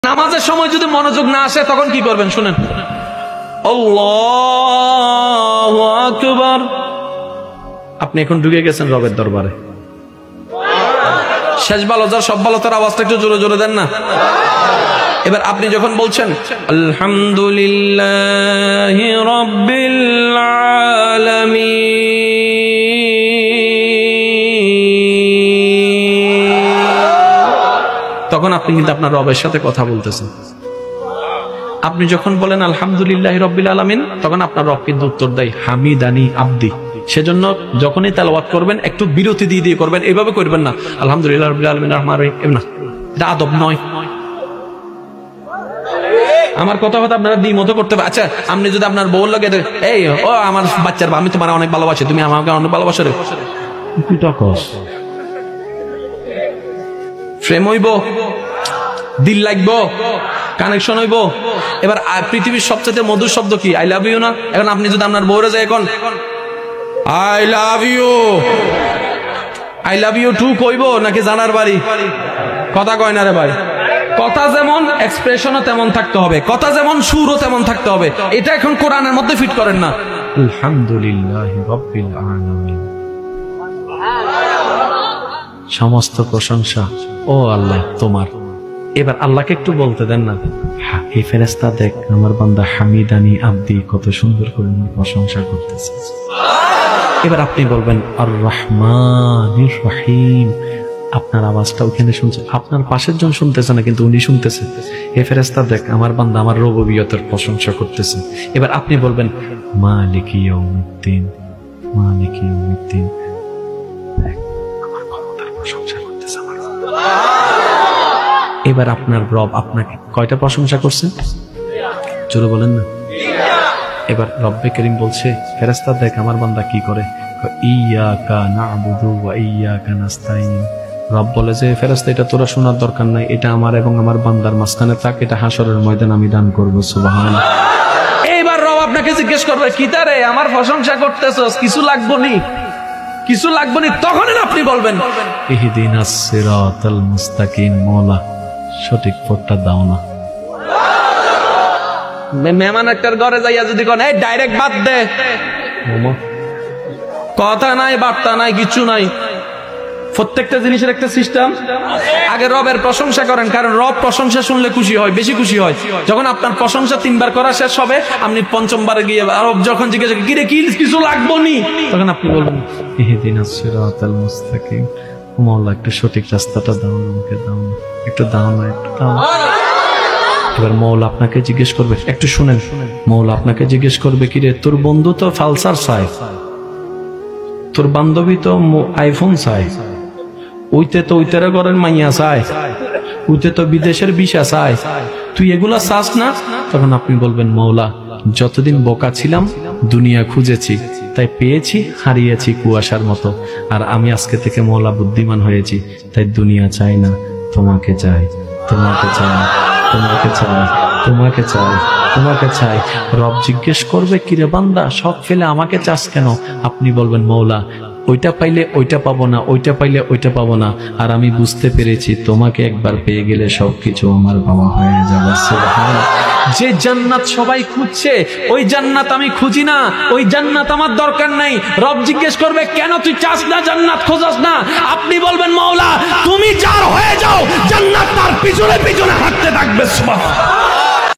নামাজের সময় যদি মনোযোগ না আসে তখন কি করবেন শুনেন। আল্লাহু আকবার। আপনি এখন ঢুকে গেছেন রবের দরবারে। শেষ ভালো যার সব ভালো তার আওয়াজটা একটু জোরে জোরে দেন না। এবার আপনি যখন বলছেন আলহামদুলিল্লাহি রাব্বিল আলামিন, তখন আপনি কিন্তু আপনার রবের সাথে কথা বলতেছেন। আপনি যখন বলেন আলহামদুলিল্লাহি রাব্বিল আলামিন, তখন আপনার রব কিন্তু উত্তর দেয় হামিদানি আব্দি। সেজন্য যখনই তেলাওয়াত করবেন একটু বিরতি দিয়ে দিয়ে করবেন, এইভাবে করবেন না আলহামদুলিল্লাহ রাব্বিল আলামিন রহমানির রহিম, না, এটা আদব নয়। আমার কথা হয়তো আপনারা দ্বিমত করতে পারেন। আচ্ছা, আপনি যদি আপনার বউ লাগে এই ও আমার বাচ্চার আমি তোমার অনেক ভালোবাসি, তুমি আমাকে অনেক ভালোবাসো রে, প্রেম হইব, দিল লাগবো, কানেকশন হইব। এবার পৃথিবীর সবচেয়ে মধুর শব্দ কি? আই লাভ ইউ না? এখন আপনি যদি আপনার বউরে যায় এখন I love you, I love you too কইব নাকি জানার বাড়ি? কথা কয় না রে ভাই। কথা যেমন এক্সপ্রেশনও তেমন থাকতে হবে, কথা যেমন সুরও তেমন থাকতে হবে। এটা এখন কোরআনের মধ্যে ফিট করেন না। আলহামদুলিল্লাহি রাব্বিল আলামিন, সমস্ত প্রশংসা ও আল্লাহ তোমার। এবার আল্লাহকে একটু বলতে দেন না, এই ফেরেশতা দেখ আমার বান্দা হামিদানি আব্দি, কত সুন্দর করে প্রশংসা করতেছে। এবার আপনি বলবেন আর রহমানির রহিম, আপনার আওয়াজটা ওখানে শুনছে, আপনার পাশের জন শুনতেছে না কিন্তু উনি শুনতেছে। হে ফেরেশতা দেখ আমার বান্দা আমার রুবুবিয়তের প্রশংসা করতেছে। এবার আপনি বলবেন মালিকি ইয়াউমিদ্দিন, মালিকি ইয়াউমিদ্দিন, আমার ক্ষমতার প্রশংসা করতেছে আমার। এবার আপনার রব আপনাকে কয়টা প্রশংসা করছে? জোরে বলেন না। এবার রব্বে করিম বলছে ফেরেশতা দেখ আমার বান্দা কি করে, ইয়াকা না'বুদু ওয়া ইয়াকা নাস্তাইন। রব বলে যে ফেরেশতা এটা তোরা শোনার দরকার নাই, এটা আমার এবং আমার বান্দার মাঝখানে থাক, এটা হাসরের ময়দান আমি দান করব। সুবহানাল্লাহ। এইবার রব আপনাকে জিজ্ঞেস করবে কি তারে আমার প্রশংসা করতেছস, কিছু লাগবো নি, কিছু লাগবো নি, তখন আপনি বলবেন ইহদিনাস সিরাতাল মুস্তাকিম, মওলা সঠিক পথটা দাও না। মেহমান একটার ঘরে যাইয়া যদি কোন এই ডাইরেক্ট বাদ দে, কথা নাই বার্তা নাই কিছু নাই, প্রত্যেকটা জিনিসের একটা সিস্টেম। আগে রবের প্রশংসা করেন, কারণ রব প্রশংসা শুনলে খুশি হয়, বেশি খুশি হয়। যখন আপনার প্রশংসা 3 বার করা শেষ হবে, আপনি 5ম বারে গিয়ে রব যখন জিজ্ঞেস কি রে কি কিছু লাগবো নি, তখন আপনি বলবেন ইহদিনাস সিরাতাল মুস্তাকিম, মওলা একটু সঠিক রাস্তাটা দাও না, আমাকে দাও না, একটু দাও না, একটু দাও। এবার মওলা আপনাকে জিজ্ঞেস করবে, একটু শুনেন, মওলা আপনাকে জিজ্ঞেস করবে কি রে তোর বন্ধু তো ফালসার চায়, তোর বান্ধবী তো আইফোন চায়, ওইতে তো ওইটারে ঘরের মাইয়া চায়, ওইতে তো বিদেশের ভিসা চায়, তুই এগুলা চাস না? তখন আপনি বলবেন মওলা যতদিন বোকা ছিলাম দুনিয়া খুঁজেছি, তাই পেয়েছি, হারিয়েছি কুয়াশার মতো, আর আমি আজকে থেকে মওলা বুদ্ধিমান হয়েছি, তাই দুনিয়া চাই না, তোমাকে চাই, তোমাকে চাই, তোমাকে চাই, তোমাকে চাই, তোমাকে চাই। রব জিজ্ঞেস করবে কিরে বান্দা সব ফেলে আমাকে চাস কেন? আপনি বলবেন মওলা ওইটা পাইলে ওইটা পাবো না, ওইটা পাইলে ওইটা পাবো না, আর আমি বুঝতে পেরেছি তোমাকে একবার পেয়ে গেলে সবকিছু আমার পাওয়া হয়ে যাবে। সুবহানাল্লাহ। যে জান্নাত সবাই খুঁজছে ওই জান্নাত আমি খুঁজি না, ওই জান্নাত আমার দরকার নাই। রব জিজ্ঞেস করবে কেন তুই চাস না, জান্নাত খোঁজাস না? আপনি বলবেন মওলা তুমি যার হয়ে যাও, জান্নাত তার পিছনে পিছনে হাঁটতে থাকবে। সুবহানাল্লাহ।